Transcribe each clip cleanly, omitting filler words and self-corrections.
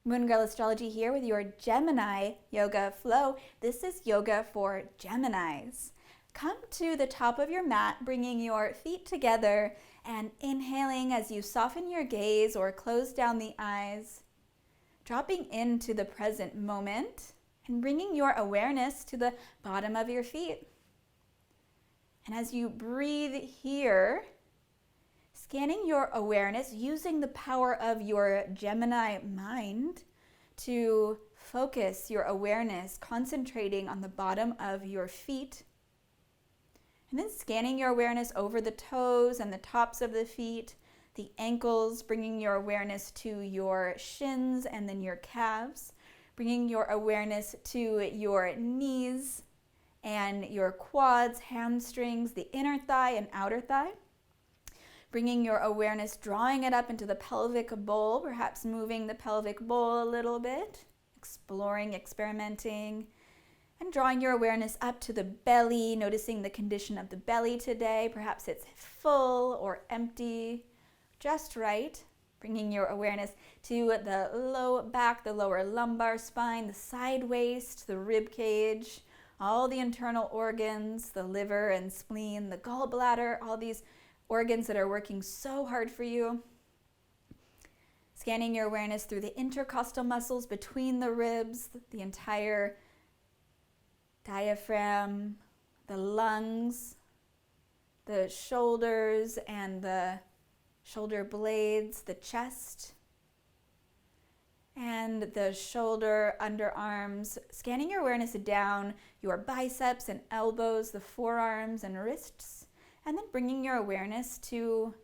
Moon Girl Astrology here with your Gemini Yoga Flow. This is yoga for Geminis. Come to the top of your mat, bringing your feet together and inhaling as you soften your gaze or close down the eyes, dropping into the present moment and bringing your awareness to the bottom of your feet. And as you breathe here, scanning your awareness, using the power of your Gemini mind to focus your awareness, concentrating on the bottom of your feet. And then scanning your awareness over the toes and the tops of the feet, the ankles, bringing your awareness to your shins and then your calves, bringing your awareness to your knees and your quads, hamstrings, the inner thigh and outer thigh. Bringing your awareness, drawing it up into the pelvic bowl, perhaps moving the pelvic bowl a little bit, exploring, experimenting, and drawing your awareness up to the belly, noticing the condition of the belly today. Perhaps it's full or empty, just right. Bringing your awareness to the low back, the lower lumbar spine, the side waist, the rib cage, all the internal organs, the liver and spleen, the gallbladder, all these organs that are working so hard for you. Scanning your awareness through the intercostal muscles between the ribs, the entire diaphragm, the lungs, the shoulders and the shoulder blades, the chest, and the shoulder, underarms. Scanning your awareness down your biceps and elbows, the forearms and wrists. And then bringing your awareness to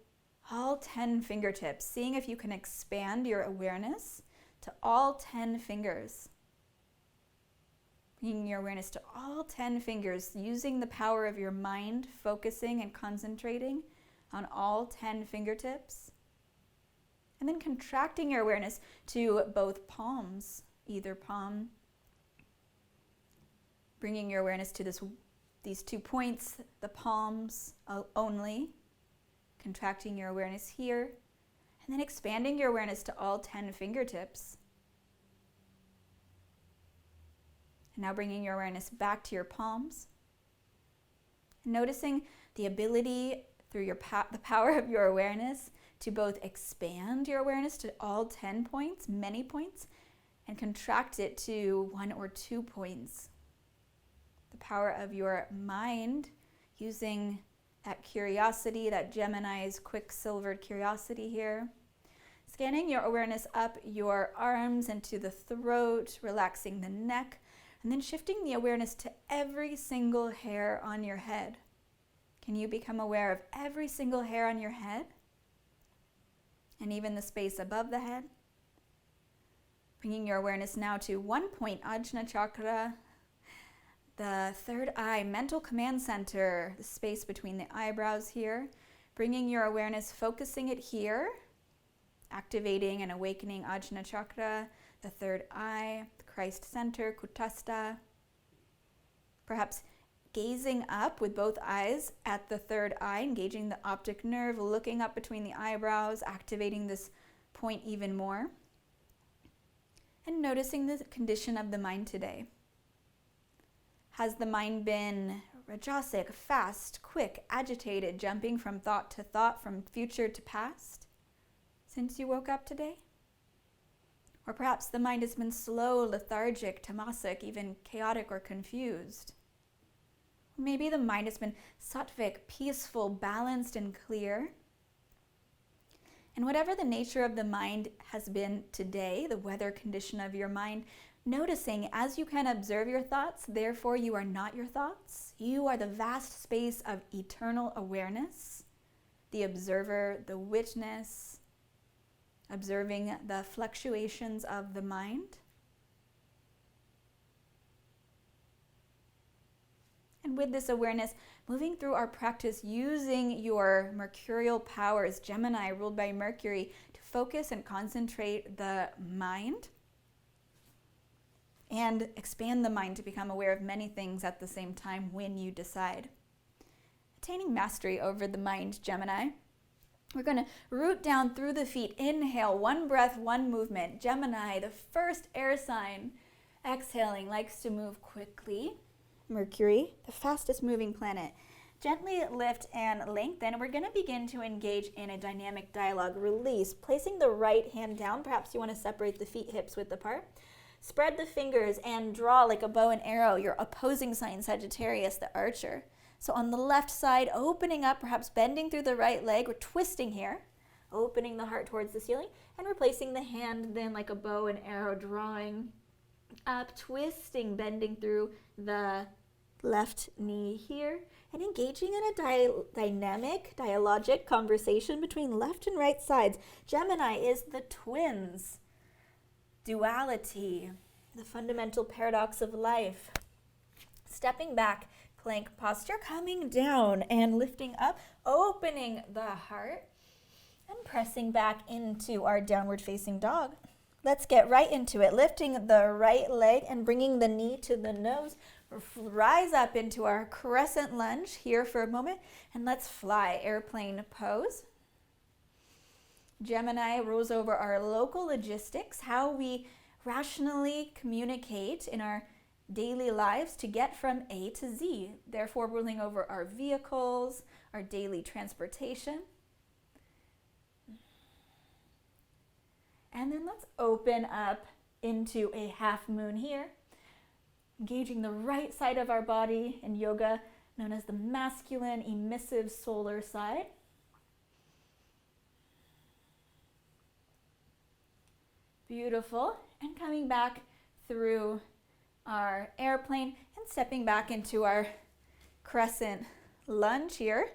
all 10 fingertips, seeing if you can expand your awareness to all 10 fingers. Bringing your awareness to all 10 fingers, using the power of your mind, focusing and concentrating on all 10 fingertips. And then contracting your awareness to both palms, either palm. Bringing your awareness to these 2 points, the palms only, contracting your awareness here, and then expanding your awareness to all 10 fingertips. And now bringing your awareness back to your palms, and noticing the ability through the power of your awareness to both expand your awareness to all 10 points, many points, and contract it to 1 or 2 points. The power of your mind, using that curiosity, that Gemini's quicksilvered curiosity here. Scanning your awareness up your arms into the throat, relaxing the neck, and then shifting the awareness to every single hair on your head. Can you become aware of every single hair on your head? And even the space above the head? Bringing your awareness now to 1 point, Ajna Chakra, the third eye, mental command center, the space between the eyebrows here. Bringing your awareness, focusing it here, activating and awakening Ajna Chakra, the third eye, the Christ center, Kutastha. Perhaps gazing up with both eyes at the third eye, engaging the optic nerve, looking up between the eyebrows, activating this point even more. And noticing the condition of the mind today. Has the mind been rajasic, fast, quick, agitated, jumping from thought to thought, from future to past, since you woke up today? Or perhaps the mind has been slow, lethargic, tamasic, even chaotic or confused. Maybe the mind has been sattvic, peaceful, balanced, and clear. And whatever the nature of the mind has been today, the weather condition of your mind, noticing as you can observe your thoughts, therefore you are not your thoughts. You are the vast space of eternal awareness, the observer, the witness, observing the fluctuations of the mind. And with this awareness, moving through our practice, using your mercurial powers, Gemini ruled by Mercury, to focus and concentrate the mind and expand the mind to become aware of many things at the same time when you decide. Attaining mastery over the mind, Gemini. We're going to root down through the feet. Inhale, one breath, one movement. Gemini, the first air sign. Exhaling, likes to move quickly. Mercury, the fastest moving planet. Gently lift and lengthen. We're going to begin to engage in a dynamic dialogue. Release, placing the right hand down. Perhaps you want to separate the feet hips width apart. Spread the fingers and draw like a bow and arrow your opposing sign, Sagittarius, the archer. So on the left side, opening up, perhaps bending through the right leg. We're twisting here, opening the heart towards the ceiling, and replacing the hand then like a bow and arrow, drawing up, twisting, bending through the left knee here, and engaging in a dynamic, dialogic conversation between left and right sides. Gemini is the twins, duality, the fundamental paradox of life. Stepping back, plank posture, coming down and lifting up, opening the heart, and pressing back into our downward facing dog. Let's get right into it. Lifting the right leg and bringing the knee to the nose. Rise up into our crescent lunge here for a moment, and let's fly, airplane pose. Gemini rules over our local logistics, how we rationally communicate in our daily lives to get from A to Z, therefore ruling over our vehicles, our daily transportation. And then let's open up into a half moon here, engaging the right side of our body in yoga, known as the masculine emissive solar side. Beautiful. And coming back through our airplane and stepping back into our crescent lunge here.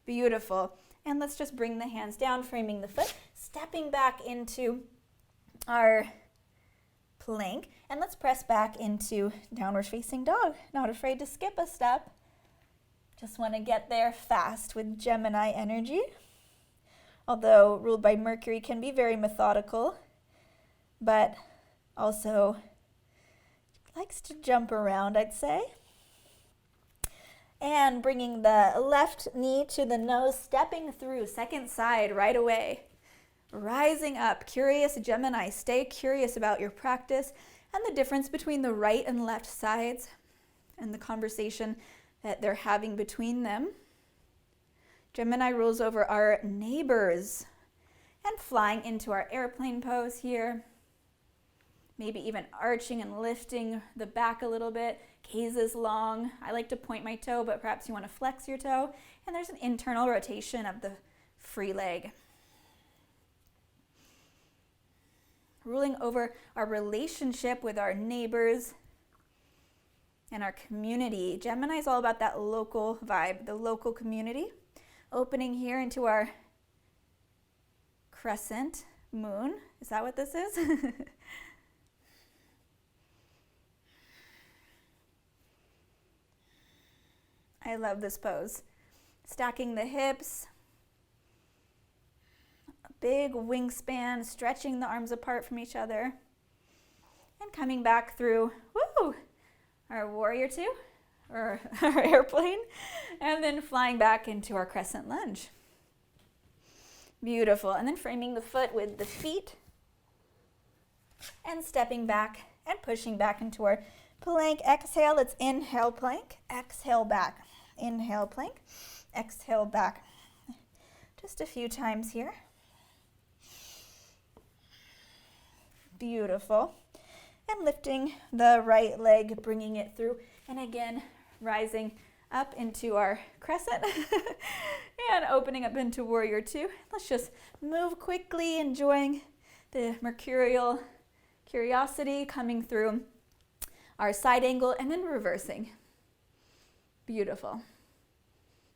Beautiful. And let's just bring the hands down, framing the foot, stepping back into our plank, and let's press back into downward facing dog. Not afraid to skip a step. Just want to get there fast with Gemini energy. Although ruled by Mercury, can be very methodical, but also likes to jump around, I'd say. And bringing the left knee to the nose, stepping through second side right away. Rising up, curious Gemini, stay curious about your practice and the difference between the right and left sides and the conversation that they're having between them. Gemini rules over our neighbors and flying into our airplane pose here. Maybe even arching and lifting the back a little bit. Gaze is long. I like to point my toe, but perhaps you want to flex your toe. And there's an internal rotation of the free leg. Ruling over our relationship with our neighbors and our community. Gemini is all about that local vibe, the local community. Opening here into our crescent moon. Is that what this is? I love this pose. Stacking the hips, a big wingspan, stretching the arms apart from each other, and coming back through, our warrior two, or our airplane, and then flying back into our crescent lunge. Beautiful. And then framing the foot with the feet, and stepping back and pushing back into our plank. Exhale, let's inhale plank, exhale back. Inhale plank, exhale back. Just a few times here. Beautiful. And lifting the right leg, bringing it through. And again, rising up into our crescent and opening up into warrior two. Let's just move quickly, enjoying the mercurial curiosity coming through our side angle and then reversing. Beautiful.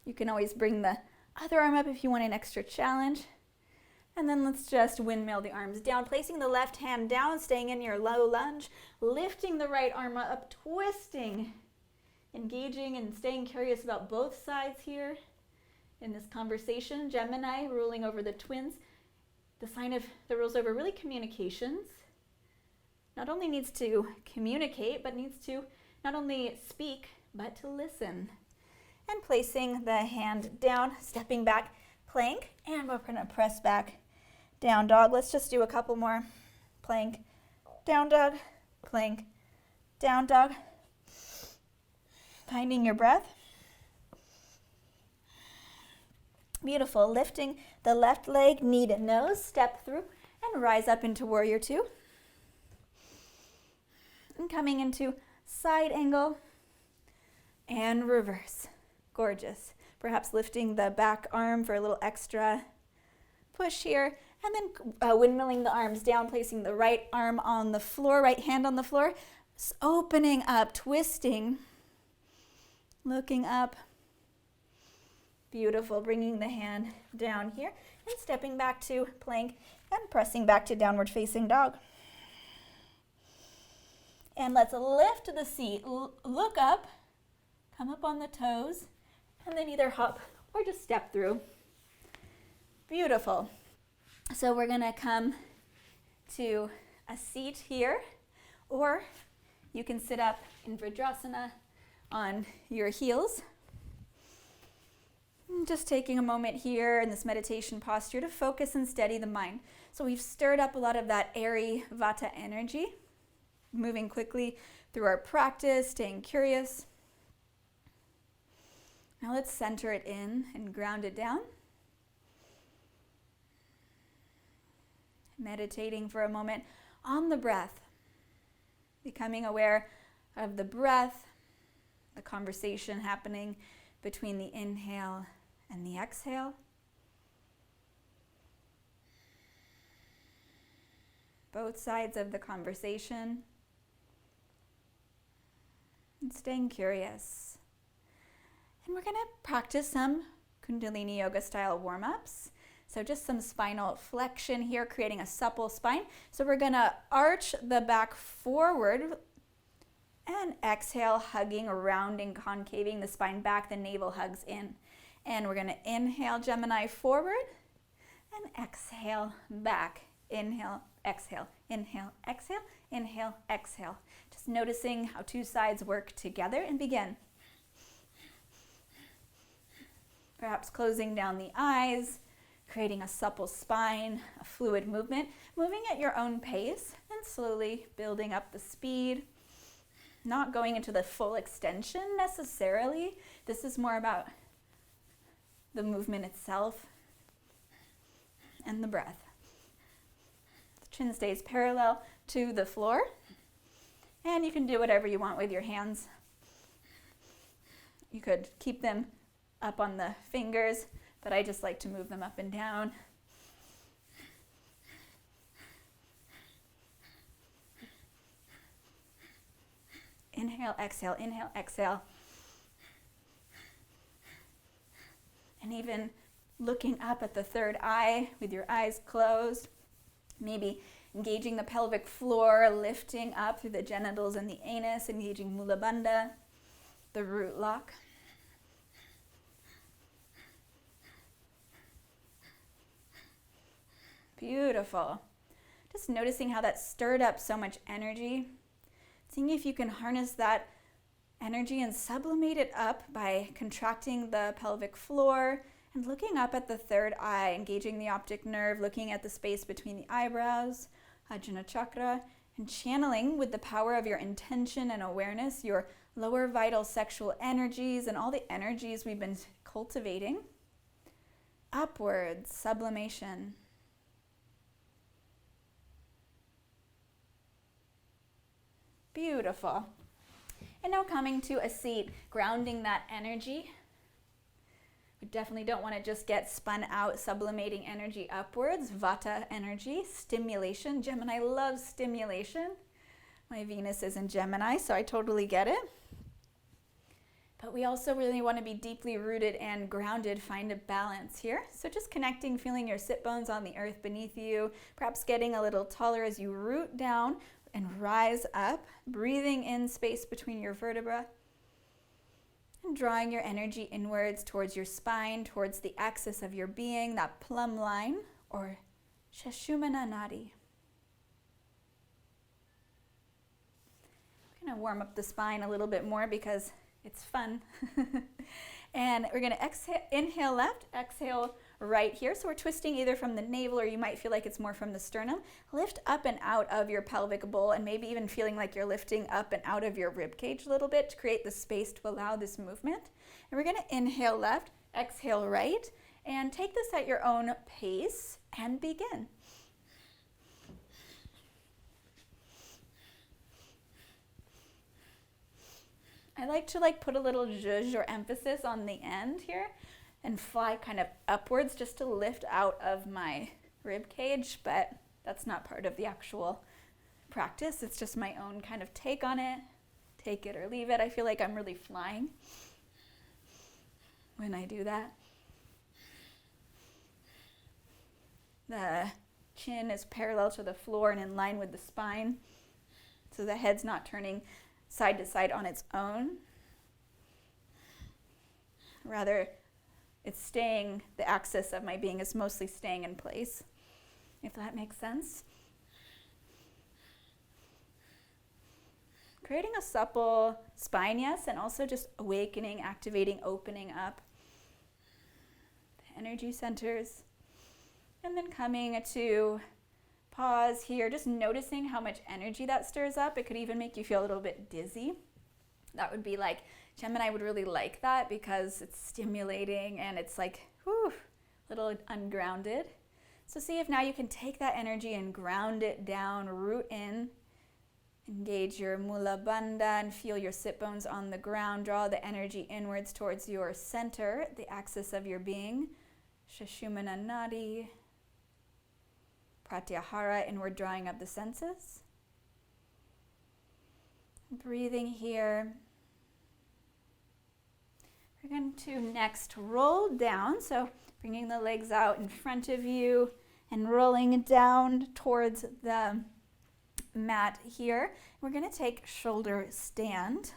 You can always bring the other arm up if you want an extra challenge. And then let's just windmill the arms down, placing the left hand down, staying in your low lunge, lifting the right arm up, twisting, engaging and staying curious about both sides here in this conversation. Gemini ruling over the twins, the sign of that rules over really communications. Not only needs to communicate, but needs to not only speak, but to listen. And placing the hand down, stepping back, plank, and we're going to press back, down dog. Let's just do a couple more. Plank, down dog, plank, down dog. Finding your breath. Beautiful. Lifting the left leg, knee to nose, step through, and rise up into warrior two. And coming into side angle and reverse. Gorgeous. Perhaps lifting the back arm for a little extra push here, and then windmilling the arms down, placing the right arm on the floor, right hand on the floor, opening up, twisting, looking up. Beautiful. Bringing the hand down here and stepping back to plank and pressing back to downward facing dog. And let's lift the seat, look up, come up on the toes, and then either hop or just step through. Beautiful. So we're going to come to a seat here, or you can sit up in Vajrasana on your heels. Just taking a moment here in this meditation posture to focus and steady the mind. So we've stirred up a lot of that airy Vata energy, moving quickly through our practice, staying curious. Now let's center it in and ground it down. Meditating for a moment on the breath, becoming aware of the breath, the conversation happening between the inhale and the exhale. Both sides of the conversation. And staying curious. And we're going to practice some Kundalini yoga style warm-ups. So just some spinal flexion here, creating a supple spine. So we're going to arch the back forward and exhale, hugging, rounding, concaving the spine back, the navel hugs in. And we're going to inhale Gemini forward and exhale back. Inhale, exhale, inhale, exhale, inhale, exhale. Just noticing how two sides work together, and begin. Perhaps closing down the eyes, creating a supple spine, a fluid movement, moving at your own pace, and slowly building up the speed. Not going into the full extension necessarily. This is more about the movement itself and the breath. The chin stays parallel to the floor, and you can do whatever you want with your hands. You could keep them up on the fingers, but I just like to move them up and down. Inhale, exhale, inhale, exhale. And even looking up at the third eye with your eyes closed, maybe engaging the pelvic floor, lifting up through the genitals and the anus, engaging Mula Bandha, the root lock. Beautiful. Just noticing how that stirred up so much energy. Seeing if you can harness that energy and sublimate it up by contracting the pelvic floor and looking up at the third eye, engaging the optic nerve, looking at the space between the eyebrows, Ajna chakra, and channeling with the power of your intention and awareness, your lower vital sexual energies and all the energies we've been cultivating. Upwards, sublimation. Beautiful. And now coming to a seat, grounding that energy. We definitely don't want to just get spun out, sublimating energy upwards. Vata energy, stimulation. Gemini loves stimulation. My Venus is in Gemini, so I totally get it. But we also really want to be deeply rooted and grounded, find a balance here. So just connecting, feeling your sit bones on the earth beneath you, perhaps getting a little taller as you root down and rise up, breathing in space between your vertebrae, and drawing your energy inwards towards your spine, towards the axis of your being, that plumb line, or Sushumna Nadi. I'm going to warm up the spine a little bit more because it's fun. And we're going to exhale, inhale left, exhale right here. So we're twisting either from the navel, or you might feel like it's more from the sternum. Lift up and out of your pelvic bowl, and maybe even feeling like you're lifting up and out of your rib cage a little bit to create the space to allow this movement. And we're going to inhale left, exhale right, and take this at your own pace and begin. I like to put a little zhuzh or emphasis on the end here and fly kind of upwards just to lift out of my rib cage, but that's not part of the actual practice. It's just my own kind of take on it. Take it or leave it. I feel like I'm really flying when I do that. The chin is parallel to the floor and in line with the spine, so the head's not turning side to side on its own. Rather, it's staying, the axis of my being is mostly staying in place, if that makes sense. Creating a supple spine, yes, and also just awakening, activating, opening up the energy centers. And then coming to pause here, just noticing how much energy that stirs up. It could even make you feel a little bit dizzy. That would be like, Gemini would really like that because it's stimulating and it's like, whew, a little ungrounded. So see if now you can take that energy and ground it down, root in, engage your mula bandha and feel your sit bones on the ground. Draw the energy inwards towards your center, the axis of your being. Sushumna Nadi. Pratyahara, inward drawing of the senses. Breathing here. We're going to next roll down, so bringing the legs out in front of you and rolling down towards the mat here. We're going to take shoulder stand,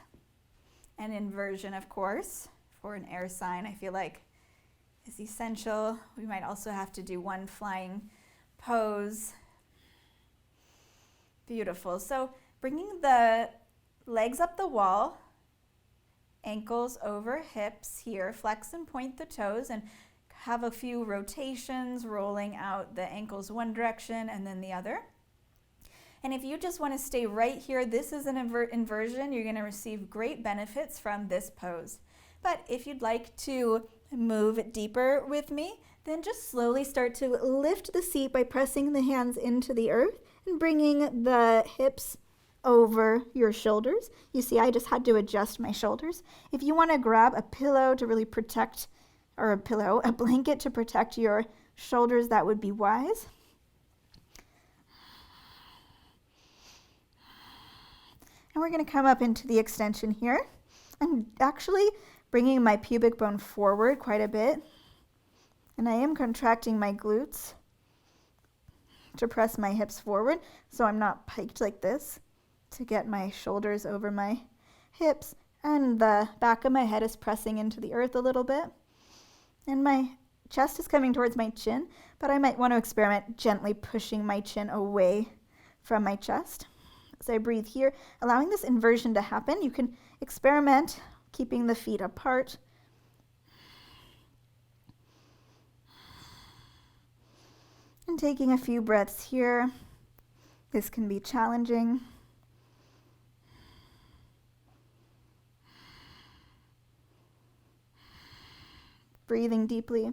and inversion, of course, for an air sign, I feel like is essential. We might also have to do one flying pose. Beautiful. So bringing the legs up the wall, ankles over hips here, flex and point the toes, and have a few rotations, rolling out the ankles one direction and then the other. And if you just want to stay right here, this is an inversion. You're going to receive great benefits from this pose. But if you'd like to move deeper with me, then just slowly start to lift the seat by pressing the hands into the earth and bringing the hips over your shoulders. You see, I just had to adjust my shoulders. If you want to grab a pillow to really protect, or a blanket to protect your shoulders, that would be wise. And we're going to come up into the extension here. I'm actually bringing my pubic bone forward quite a bit. And I am contracting my glutes to press my hips forward so I'm not piked like this, to get my shoulders over my hips. And the back of my head is pressing into the earth a little bit. And my chest is coming towards my chin, but I might want to experiment gently pushing my chin away from my chest. As I breathe here, allowing this inversion to happen, you can experiment keeping the feet apart. And taking a few breaths here. This can be challenging. Breathing deeply.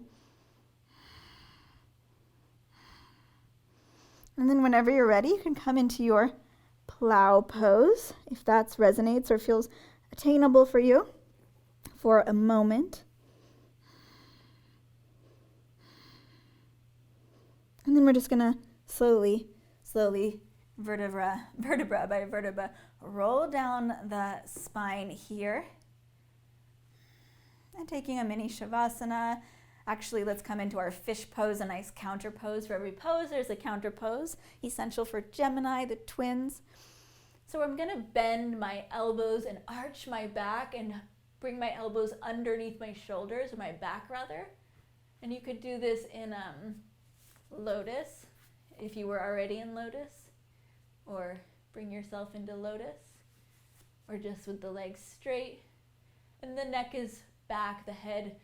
And then whenever you're ready, you can come into your plow pose, if that resonates or feels attainable for you, for a moment. And then we're just going to slowly, vertebra by vertebra, roll down the spine here. And taking a mini shavasana. Actually, let's come into our fish pose, a nice counter pose. For every pose, there's a counter pose, essential for Gemini, the twins. So I'm going to bend my elbows and arch my back and bring my elbows underneath my shoulders, or my back rather. And you could do this in lotus, if you were already in lotus, or bring yourself into lotus, or just with the legs straight. And the neck is back, the head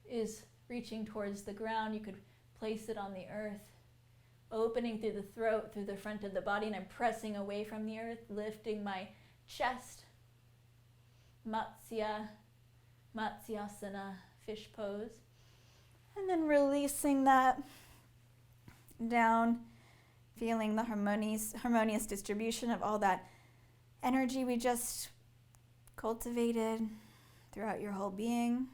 is reaching towards the ground. You could place it on the earth, opening through the throat, through the front of the body, and I'm pressing away from the earth, lifting my chest. Matsyasana, fish pose. And then releasing that down, feeling the harmonious distribution of all that energy we just cultivated throughout your whole being.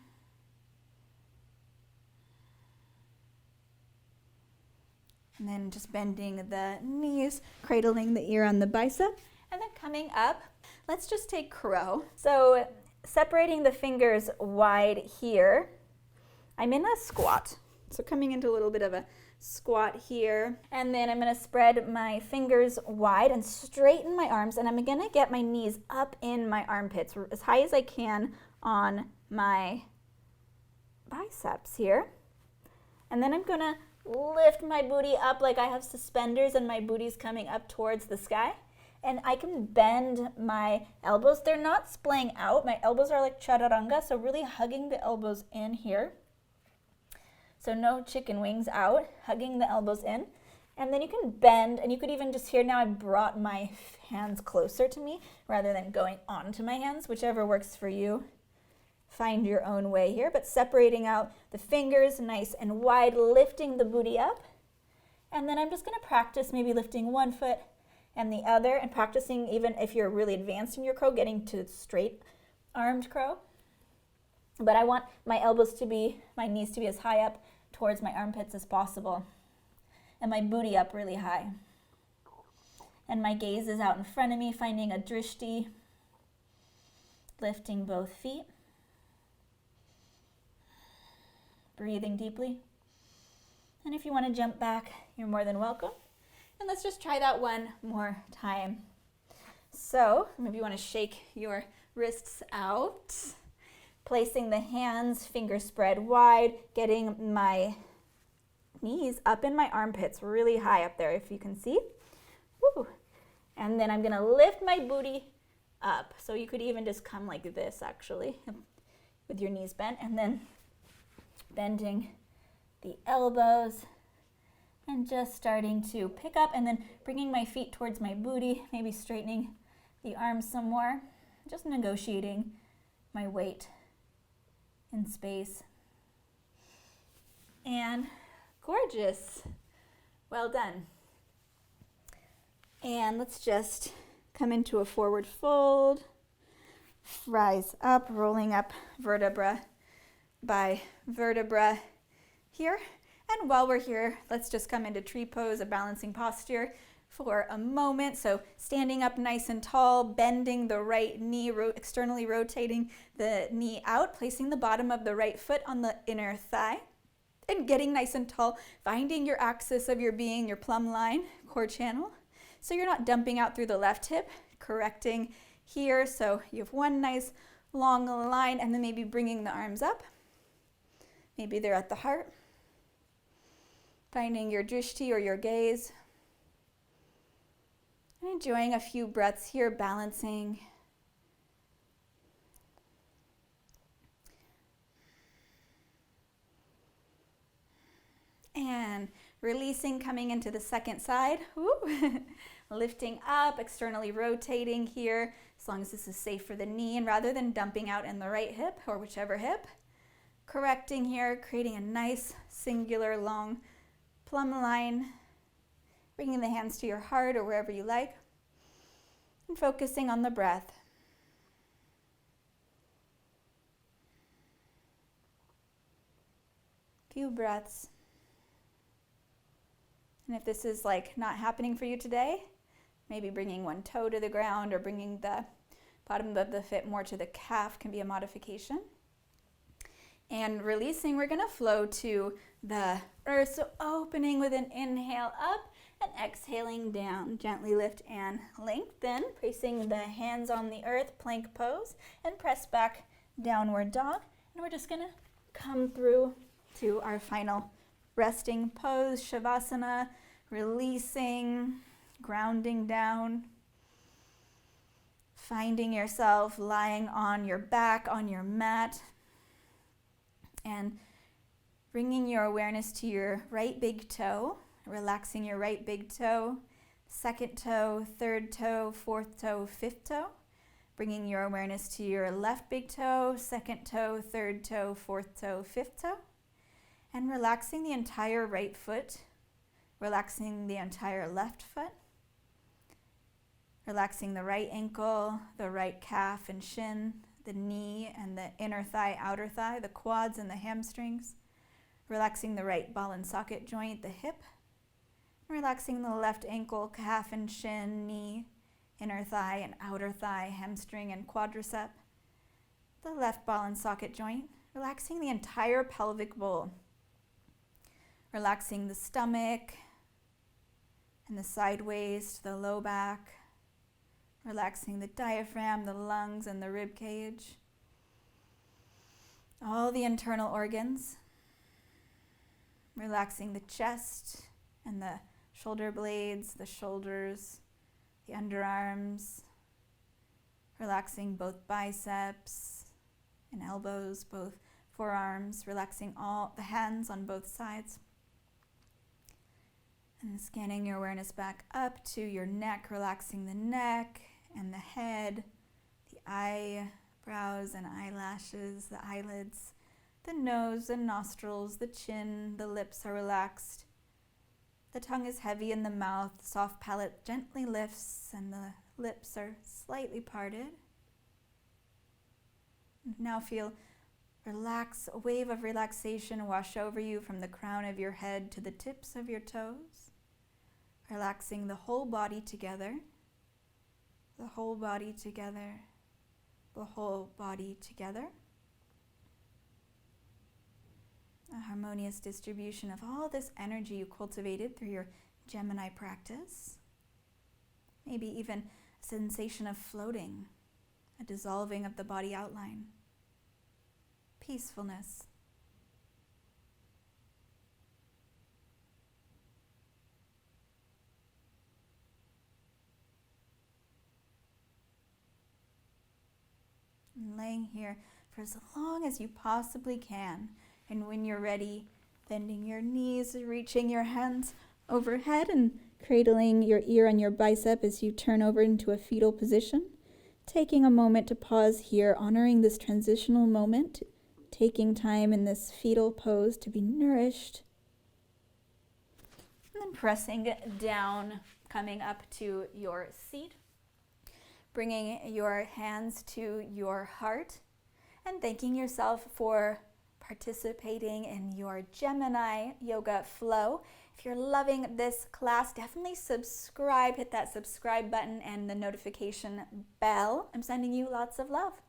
And then just bending the knees, cradling the ear on the bicep, and then coming up. Let's just take crow. So separating the fingers wide here. I'm in a squat. So coming into a little bit of a squat here. And then I'm going to spread my fingers wide and straighten my arms. And I'm going to get my knees up in my armpits as high as I can on my biceps here. And then I'm going to lift my booty up like I have suspenders and my booty's coming up towards the sky. And I can bend my elbows. They're not splaying out. My elbows are like chaturanga, so really hugging the elbows in here. So no chicken wings out, hugging the elbows in. And then you can bend, and you could even just here now I brought my hands closer to me rather than going onto my hands, whichever works for you. Find your own way here, but separating out the fingers nice and wide, lifting the booty up. And then I'm just going to practice maybe lifting one foot and the other, and practicing even if you're really advanced in your crow, getting to straight armed crow. But I want my elbows to be, my knees to be as high up towards my armpits as possible, and my booty up really high. And my gaze is out in front of me, finding a drishti, lifting both feet. Breathing deeply. And if you want to jump back, you're more than welcome. And let's just try that one more time. So maybe you want to shake your wrists out, placing the hands, fingers spread wide, getting my knees up in my armpits, really high up there, if you can see. Woo. And then I'm going to lift my booty up. So you could even just come like this, actually, with your knees bent, and then bending the elbows and just starting to pick up, and then bringing my feet towards my booty, maybe straightening the arms some more, just negotiating my weight in space. And gorgeous. Well done. And let's just come into a forward fold, rise up, rolling up vertebra by vertebra here. And while we're here, let's just come into tree pose, a balancing posture for a moment. So standing up nice and tall, bending the right knee, externally rotating the knee out, placing the bottom of the right foot on the inner thigh, and getting nice and tall, finding your axis of your being, your plumb line, core channel. So you're not dumping out through the left hip, correcting here. So you have one nice long line, and then maybe bringing the arms up. Maybe they're at the heart. Finding your drishti or your gaze. And enjoying a few breaths here, balancing. And releasing, coming into the second side. Lifting up, externally rotating here, as long as this is safe for the knee, and rather than dumping out in the right hip or whichever hip, correcting here, creating a nice singular long plumb line, bringing the hands to your heart or wherever you like, and focusing on the breath. Few breaths. And if this is like not happening for you today, maybe bringing one toe to the ground or bringing the bottom of the foot more to the calf can be a modification. And releasing, we're going to flow to the earth. So opening with an inhale up and exhaling down. Gently lift and lengthen, placing the hands on the earth, plank pose, and press back, downward dog. And we're just going to come through to our final resting pose, Shavasana, releasing, grounding down, finding yourself lying on your back, on your mat, and Bringing your awareness to your right big toe, relaxing your right big toe, second toe, third toe, fourth toe, fifth toe. Bringing your awareness to your left big toe, second toe, third toe, fourth toe, fifth toe. And relaxing the entire right foot, relaxing the entire left foot. Relaxing the right ankle, the right calf and shin, the knee and the inner thigh, outer thigh, the quads and the hamstrings. Relaxing the right ball and socket joint, the hip. Relaxing the left ankle, calf and shin, knee, inner thigh and outer thigh, hamstring and quadricep. The left ball and socket joint. Relaxing the entire pelvic bowl. Relaxing the stomach and the side waist, the low back. Relaxing the diaphragm, the lungs, and the rib cage. All the internal organs. Relaxing the chest and the shoulder blades, the shoulders, the underarms. Relaxing both biceps and elbows, both forearms. Relaxing all the hands on both sides. And scanning your awareness back up to your neck, relaxing the neck and the head, the eyebrows and eyelashes, the eyelids, the nose and nostrils, the chin, the lips are relaxed. The tongue is heavy in the mouth, soft palate gently lifts, and the lips are slightly parted. Now feel a wave of relaxation wash over you from the crown of your head to the tips of your toes, relaxing the whole body together, the whole body together, the whole body together. A harmonious distribution of all this energy you cultivated through your Gemini practice. Maybe even a sensation of floating, a dissolving of the body outline. Peacefulness. And laying here for as long as you possibly can. And when you're ready, bending your knees, reaching your hands overhead and cradling your ear on your bicep as you turn over into a fetal position. Taking a moment to pause here, honoring this transitional moment, taking time in this fetal pose to be nourished. And then pressing down, coming up to your seat. Bringing your hands to your heart and thanking yourself for participating in your Gemini yoga flow. If you're loving this class, definitely subscribe, hit that subscribe button and the notification bell. I'm sending you lots of love.